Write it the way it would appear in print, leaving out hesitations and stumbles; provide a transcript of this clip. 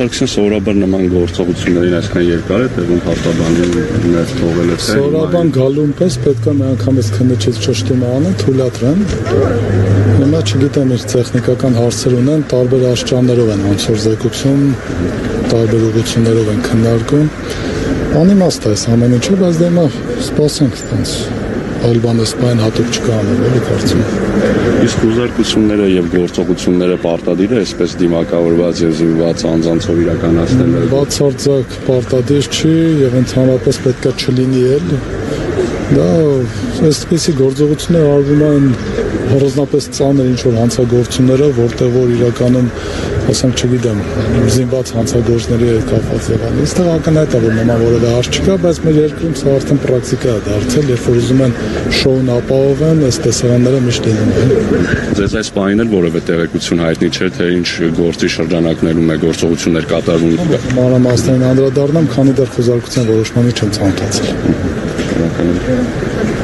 Սարգսյան սովորաբար նման գործողություններին այսքան երկար է տեղում հարտաբանին ներս թողել է թե Սովորաբար գալուն պես պետք է մի անգամից քննիչից ճշտում անը, թույլատրեն։ Հիմա չգիտեմ իր տեխնիկական հարցեր ունեն, տարբեր աստիճաններով են անցորձեկություն, տարբեր ուղղություններով են քննարկում։ Անիմաստ է այս ամեն ինչը, բայց դե հիմա սպասենք տենց այլ բանեսպայն հատուկ չկա անել, էլի կարծում եմ։ Իսկ ուզարկությունները եւ գործողությունները պարտադիր է այսպես դիմակավորված եւ զինված անձանցով իրականացնել։ Բացարձակ պարտադիր չի եւ ընդհանրապես պետք է չլինի էլ։ Դա այսպիսի գործողություններ արվում են հորիզոնապես ծանր ինչ-որ հանցագործություններով, որտեղ որ իրականում, ասենք չգիտեմ, զինված հանցագործների հետ կապված եղան։ Այստեղ ակնհայտ է, որ նման որևէ հարց չկա, բայց մեր երկրում սա արդեն պրակտիկա է դարձել, երբ որ ուզում են շոուն ապահովեն, այս տեսարանները միշտ լինում են։ Ձեզ այս պահին էլ որևէ տեղեկություն հայտնի չէ, թե ինչ գործի շրջանակներում է գործողություններ կատարվում։ Մանրամասներին անդրադառնամ, քանի դեռ խոզարկության որոշմանը չեմ ցանկացել։ Շնորհակալ եմ։